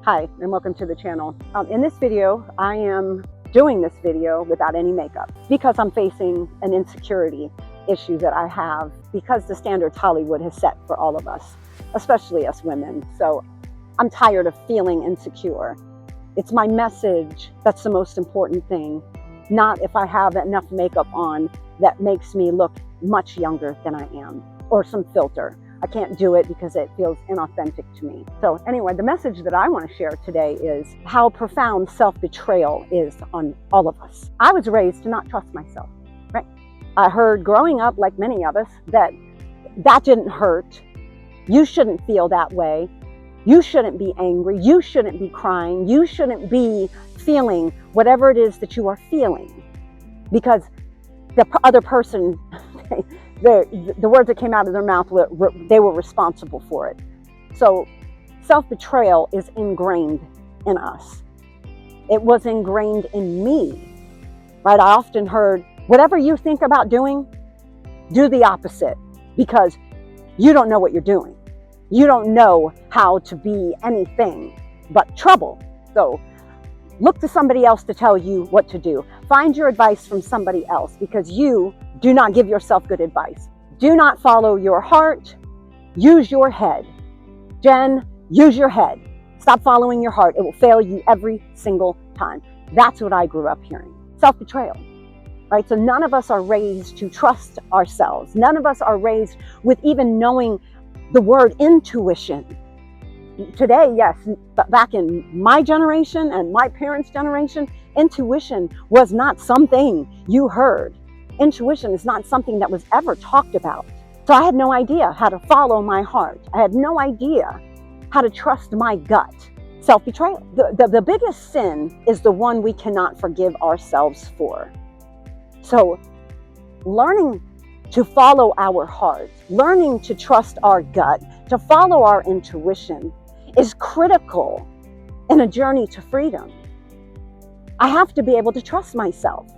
Hi, and welcome to the channel. In this video, I am doing this video without any makeup because I'm facing an insecurity issue that I have because the standards Hollywood has set for all of us, especially us women. So I'm tired of feeling insecure. It's my message that's the most important thing, not if I have enough makeup on that makes me look much younger than I am, or some filter. I can't do it because it feels inauthentic to me. So anyway, the message that I want to share today is how profound self-betrayal is on all of us. I was raised to not trust myself, right? I heard growing up, like many of us, that didn't hurt. You shouldn't feel that way. You shouldn't be angry. You shouldn't be crying. You shouldn't be feeling whatever it is that you are feeling, because the other person, the words that came out of their mouth, they were responsible for it. So self-betrayal is ingrained in us. It was ingrained in me, right? I often heard, whatever you think about doing, do the opposite, because you don't know what you're doing. You don't know how to be anything but trouble. So look to somebody else to tell you what to do. Find your advice from somebody else, because you do not give yourself good advice. Do not follow your heart. Use your head. Jen, use your head. Stop following your heart. It will fail you every single time. That's what I grew up hearing. Self-betrayal, right? So none of us are raised to trust ourselves. None of us are raised with even knowing the word intuition. Today, yes, but back in my generation and my parents' generation, intuition was not something you heard. Intuition is not something that was ever talked about. So I had no idea how to follow my heart. I had no idea how to trust my gut. Self-betrayal. The biggest sin is the one we cannot forgive ourselves for. So learning to follow our heart, learning to trust our gut, to follow our intuition is critical in a journey to freedom. I have to be able to trust myself.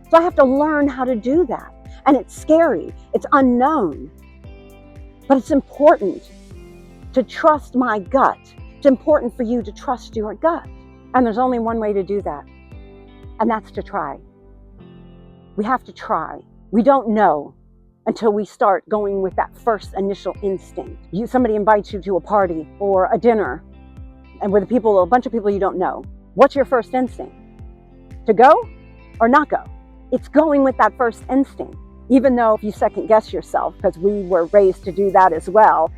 So I have to learn how to do that. And it's scary, it's unknown, but it's important to trust my gut. It's important for you to trust your gut. And there's only one way to do that, and that's to try. We have to try. We don't know until we start going with that first initial instinct. Somebody invites you to a party or a dinner, and with a bunch of people you don't know. What's your first instinct? To go or not go? It's going with that first instinct. Even though if you second guess yourself, because we were raised to do that as well,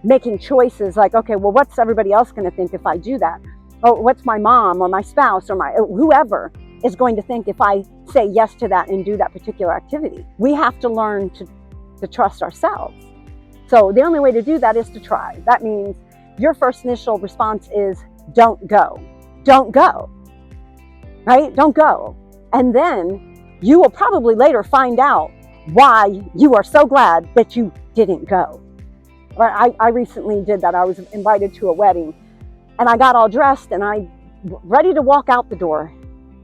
making choices like, okay, well, what's everybody else going to think if I do that? Oh, what's my mom or my spouse or whoever is going to think if I say yes to that and do that particular activity? We have to learn to trust ourselves. So the only way to do that is to try. That means your first initial response is don't go. Don't go, right? Don't go. And then you will probably later find out why you are so glad that you didn't go. I recently did that. I was invited to a wedding, and I got all dressed and I ready to walk out the door.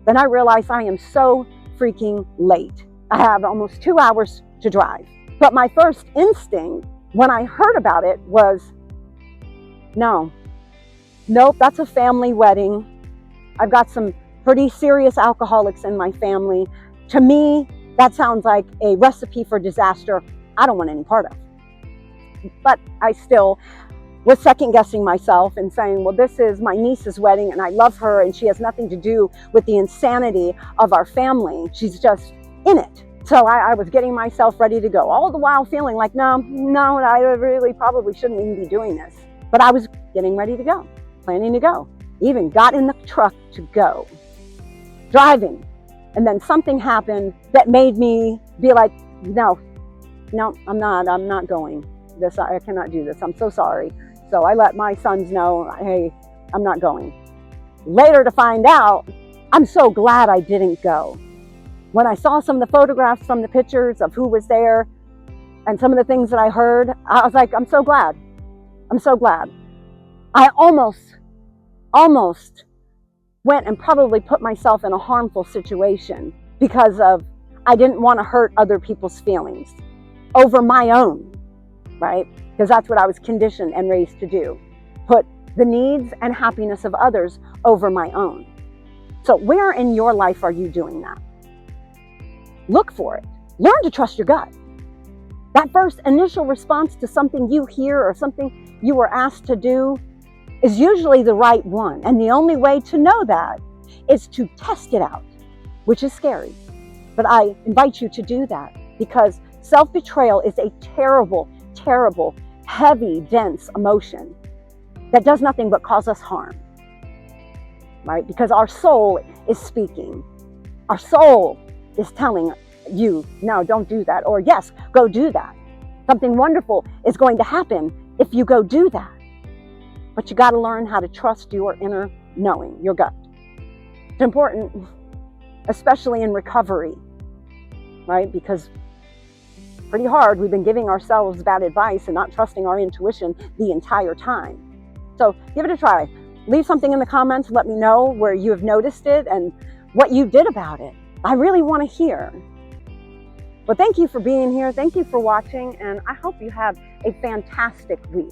Then I realized I am so freaking late. I have almost 2 hours to drive. But my first instinct when I heard about it was, nope, that's a family wedding. I've got some pretty serious alcoholics in my family. To me, that sounds like a recipe for disaster I don't want any part of. But I still was second guessing myself and saying, well, this is my niece's wedding and I love her and she has nothing to do with the insanity of our family. She's just in it. So I was getting myself ready to go, all the while feeling like, no, I really probably shouldn't even be doing this. But I was getting ready to go, planning to go. Even got in the truck to go, driving. And then something happened that made me be like, no, I'm not going. I cannot do this. I'm so sorry. So I let my sons know, hey, I'm not going. Later to find out, I'm so glad I didn't go. When I saw some of the photographs from the pictures of who was there and some of the things that I heard, I was like, I'm so glad. I'm so glad. I almost went and probably put myself in a harmful situation because I didn't want to hurt other people's feelings over my own, right? Because that's what I was conditioned and raised to do. put the needs and happiness of others over my own. So where in your life are you doing that? Look for it. Learn to trust your gut. That first initial response to something you hear or something you were asked to do is usually the right one. And the only way to know that is to test it out, which is scary. But I invite you to do that, because self-betrayal is a terrible, terrible, heavy, dense emotion that does nothing but cause us harm, right? Because our soul is speaking. Our soul is telling you, no, don't do that, or yes, go do that. Something wonderful is going to happen if you go do that. But you got to learn how to trust your inner knowing, your gut. It's important, especially in recovery, right? Because pretty hard, we've been giving ourselves bad advice and not trusting our intuition the entire time. So give it a try. Leave something in the comments. Let me know where you have noticed it and what you did about it. I really want to hear. Well, thank you for being here. Thank you for watching, and I hope you have a fantastic week.